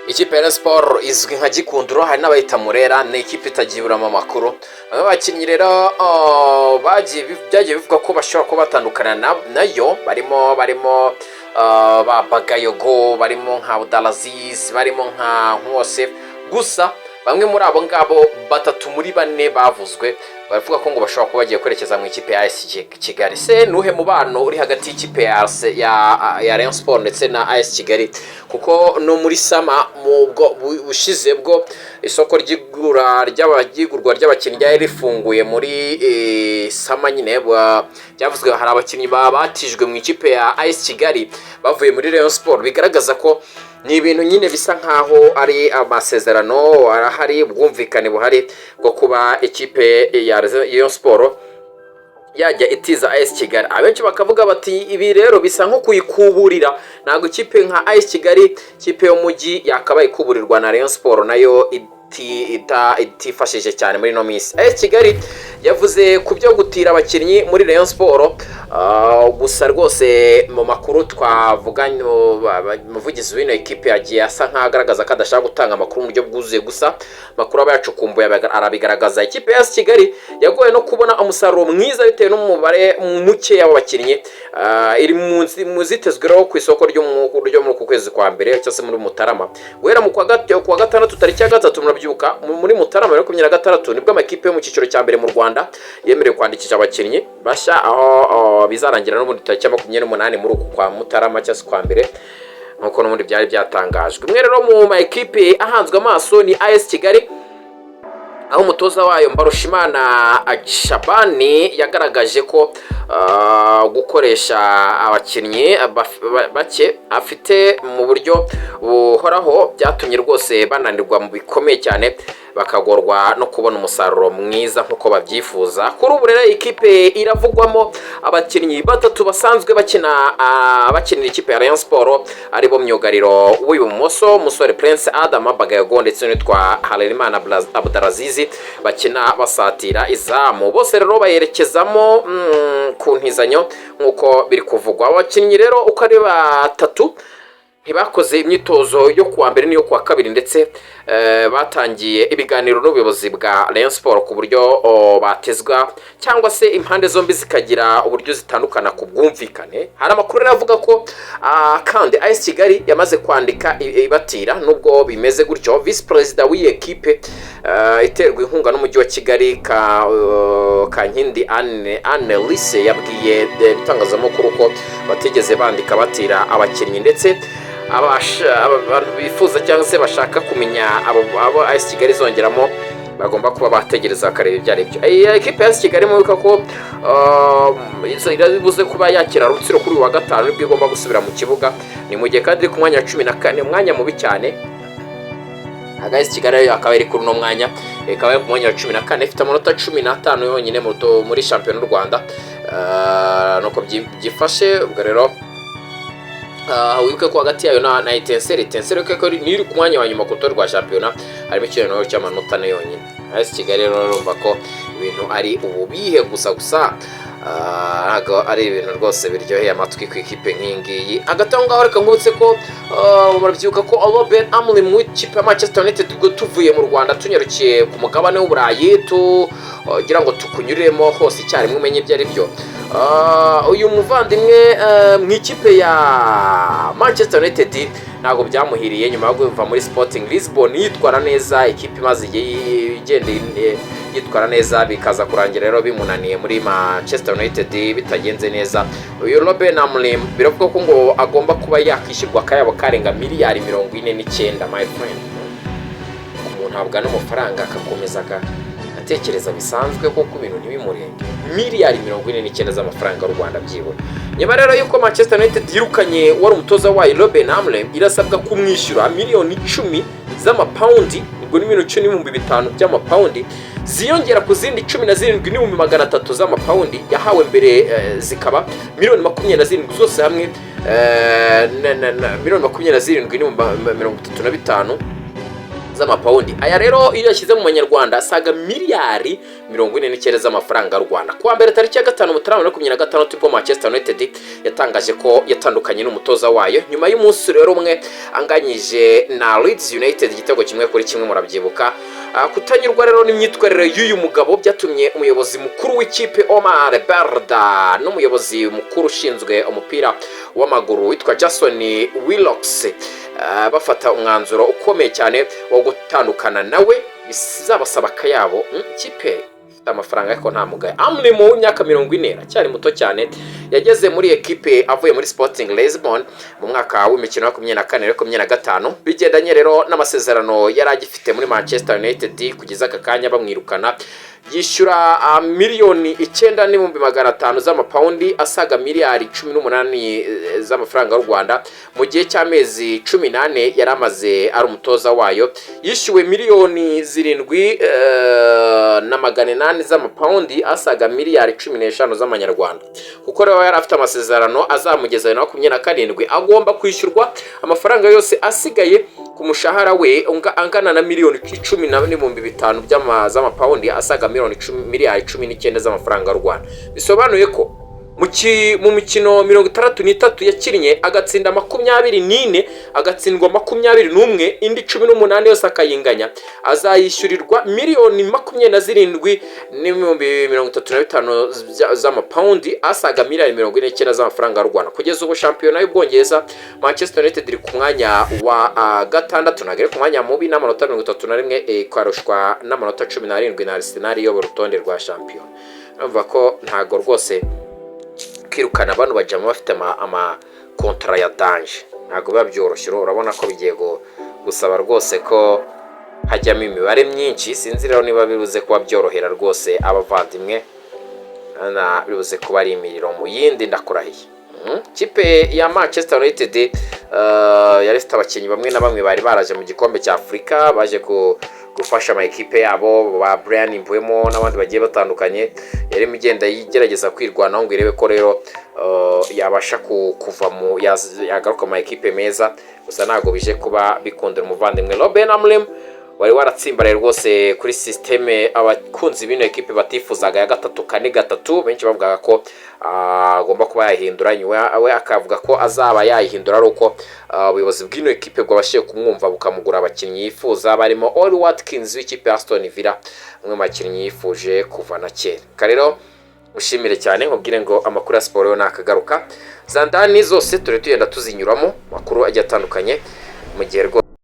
Ikipe ya Sport izwi nka Gikundiro, hari n'abayita Murera, ni ikipe itagiburamo amakuru. Abakinnyi rero byagiye bivuga ko bashobora kuba batandukana nayo, barimo ba Bagayogo, barimo nka Budalaziz, barimo nka Nkose. Gusa bamwe muri abo ngabo batatu muri bane bavuzwe baravuga ko ngo bashobora kuba bagiye kwerekeza mu ikipe ya AS Kigali. Se nuhe mubano uri hagati y'ikipe ya Rayon Sport ndetse na AS Kigali, kuko no muri sama mu bushize bwo isoko ry'igurwa ry'abakinnyi ryari rifunguye muri sama nyine byavuzwe hari abakinnyi batijwe mu ikipe ya AS Kigali bavuye muri Rayon Sport, bigaragaza ko ni ibintu nyine bisa nkaho ari amasezerano arahari, ubwumvikane buhari bwo kuba ikipe ya Rayon Sport yajya itiza AS Kigali. Abenshi bakavuga bati ibi rero bisa nko kuyikuburira, ntabwo ikipe nka AS Kigali, ikipe yo mujyi, yakabaye kuburirwa na Rayon Sport nayo itifashije cyane muri no minsi. AS Kigali yavuze ku byo gutira abakinnyi muri Rayon Sport, gusa rwose mu makuru twavuganye umuvugizi w'ino ekipe yagiye asa nkagaragaza ko adashaka gutanga amakuru mu buryo bwuzuye, gusa makuru aba yacukumbuye arabigaragaza. Ikipe ya AS Kigali yagoye no kubona umusaruro mwiza bitewe n'umubare muke y'abakinnyi iri mu zitezweho ku isoko ryo muri ku kwezi kwa mbere cyangwa se muri Mutarama, guhera mu kwa gatandatu tariki ya 3 murabyuka muri Mutarama 2026 nibwo amakipe yo mu cyiciro cya mbere mu Rwanda yemerewe kwandikisha abakinnyi bashya, aho bizarangira n'ubundi tariki ya 28 muri uku kwa Mutarama cyangwa se kwa mbere nkuko n'ubundi byari byatangajwe. Mwe rero mu ma ekipe ahanzwe amaso ni AS Kigali, aho umutoza wayo Mbarushimana Shabani yagaragaje ko gukoresha abakinnyi bake afite mu buryo buhoraho byatumye rwose bananirwa mu bikomeye cyane, bakagorwa no kubona umusaruro mwiza nkuko babyifuza. Kuri ubu rero ikipe iravugwamo abakinnyi batatu basanzwe bakinira ikipe ya Rayon Sport, aribo myugariro w'ibumoso Musore Prince Adam Bagayogo ndetse n'itwa Harerimana Abdalaziz bakina basatira izamu. Bose rero bayerekezamo ku ntizanyo nkuko biri kuvugwa. Abakinnyi rero uko ari batatu ntibakoze imyitozo yo kuwa mbere n'iyo kuwa kabiri, ndetse batangiye ibiganiro n'ubuyobozi bwa Rayon Sport ku buryo batezwa cyangwa se impande zombi zikagira uburyo zitandukana ku bwumvikane. Hari amakuru avuga ko kandi AS Kigali yamaze kwandika ibatira. Nubwo bimeze gutyo, Vice President w'iyi ekipe iterwa inkunga n'umujyi wa Kigali Kankindi Anne Lise yabwiye ibitangazamakuru ko batigeze bandika batira abakinnyi, ndetse abantu bifuza cyangwa se bashaka kumenya abo AS Kigali zongeramo bagomba kuba bategereza akareba ibyo ari byo. Ekipe ya AS Kigali mubuka ko irabuze kuba yakira Rutsiro kuri wa gatanu nibwo igomba gusubira mu kibuga. Ni mu gihe kandi ku mwanya wa 14, umwanya mubi cyane. AS Kigali akaba iri kuri uno mwanya, ikaba ari ku mwanya wa 14 ifite amanota 15 yonyine muri shampiyona y'u Rwanda. Nuko byifashe ubwo rero wibuke ko hagati yayo na Etincelle ko ni ku mwanya wa nyuma ku rwa shampiyona, harimo ikintu cy'amanota ne yonyine. AS Kigali rero urumva ko ibintu ari ububihe gusa ari ibintu rwose biryoheye amatwi ku ikipe nk'ingiyi. Hagati aho ngaho reka ngubutse ko murabyuka ko Robert Amorim w'ikipe ya Manchester United ubwo tuvuye mu Rwanda tunyarukiye ku mugabane w'Uburayi tugira ngo tukunyuriremo hose icyarimwe umenye ibyo ari byo. Uyu muvandimwe mu ikipe ya Manchester United ntabwo byamuhiriye nyuma yo kuva muri Sporting Lisbon yitwara neza, ikipe maze igenda yitwara neza bikaza kurangira rero bimunaniye muri Manchester United bitagenze neza. Uyu Robert Amorim biravuga ko ngo agomba kuba yakishyurwa akayabo karenga miliyari 49, my friend. Umuntu habwa n'amafaranga akakomeza atekereza bisanzwe ko ku bintu ntibimurenge. Miliyari 49 z'amafaranga y'u Rwanda byibura. Nyuma rero yuko Manchester United yirukanye wari umutoza wayo Robert Amorim, irasabwa kumwishyura miliyoni 10 z'amapaundi, ubwo ni miliyoni 10,500 by'amapaundi, ziyongera ku zindi 17,300 z'amapaundi yahawe mbere, zikaba miliyoni 27 zose hamwe, miliyoni 27,35 z'amapawundi. Aya rero iyo yashyize mu manyarwanda asaga miliyari 49 z'amafaranga y'u Rwanda. Kuwa mbere tariki ya 5 Mutarama 2026 ubwo Manchester United yatangaje ko yatandukanye n'umutoza wayo nyuma y'umunsi rero umwe anganyije na Leeds United igitego kimwe kuri kimwe, murabyibuka. Kutanyurwa rero n'imyitwarire y'uyu mugabo byatumye umuyobozi mukuru w'ikipe Omar Berda n'umuyobozi mukuru ushinzwe umupira w'amaguru witwa Jason Willox bafata umwanzuro ukomeye cyane wo gutandukana nawe, bizabasaba akayabo. Ikipe ifite amafaranga ariko nta mugayo. Amri mu myaka 40 acyari muto cyane, yageze muri ekipe avuye muri Sporting Lisbon mu mwaka w'imikino 2024-2025. Bigendanye rero n'amasezerano yari agifite muri Manchester United kugeza aka kanya bamwirukana, yishyura miliyoni 9,500 z'amapawundi, asaga miliyari 18 z'amafaranga y'u Rwanda mu gihe cy'amezi 18 yari amaze ari umutoza wayo. Yishyuwe miliyoni 7,800 z'amapawundi, asaga miliyari 15 z'amanyarwanda. Kuko rero yari afite amasezerano azamugeza 27 agomba kwishyurwa amafaranga yose asigaye ku mushahara we angana na miliyoni 10,500 z'amapawundi, asaga miliyari 19 z'amafaranga y'u Rwanda. Bisobanuye ko mu mikino 63 yakinnye agatsinda 24, agatsindwa 21, indi 18 yose akayinganya, azayishyurirwa miliyoni 27,35 z'amapawundi, asaga miliyari 49 z'amafaranga y'u Rwanda. Kugeza ubu shampiyona y'Ubwongereza Manchester United iri ku mwanya wa gatandatu, nagere ku mwanya mubi n'amanota 31, kwarushwa n'amanota 17 na Arsenal yo urutonde rwa shampiyona. Numva ko ntago rwose kwirukana abantu bajyamo bafite ama kontra ya danger ntago biba byoroshye. Urabona ko bigiye gusaba rwose ko hajyamo imibare myinshi. Sinzi rero niba bibuze kuba byorohera rwose abavandimwe, bibuze kuba ari imiriro mu yindi. Ndakurahiye kipe ya Manchester United yari ifite abakinnyi bamwe na bamwe bari baraje mu gikombe cya Afurika, baje gufasha ama ekipe yabo, ba Brian Mbwemo n'abandi bagiye batandukanye. Yari migenda yigerageza kwirwanaho ngo irebe ko rero yabasha kuva mu yagaruka mu ekipe meza, gusa ntago bije kuba bikundira umuvandimwe Robben Amorim wari waratsimbaraye rwose kuri systeme abakunzi b'ino ekipe batifuzaga ya 3-4-3. Benshi bavugaga ko agomba kuba yahindura, we akavuga ko azaba yahindura ari uko ubuyobozi bw'ino ekipe bwabashiye kumwumva bukamugura abakinnyi yifuza, barimo Oli Watkins w'ikipe ya Aston Villa, umwe mu bakinnyi yifuje kuva na kera. Rero ushimire cyane, nkubwire ngo amakuru ya siporo yo nakagaruka, za ndani zose turi tugenda tuzinyuramo, makuru agiye atandukanye mu gihe rwose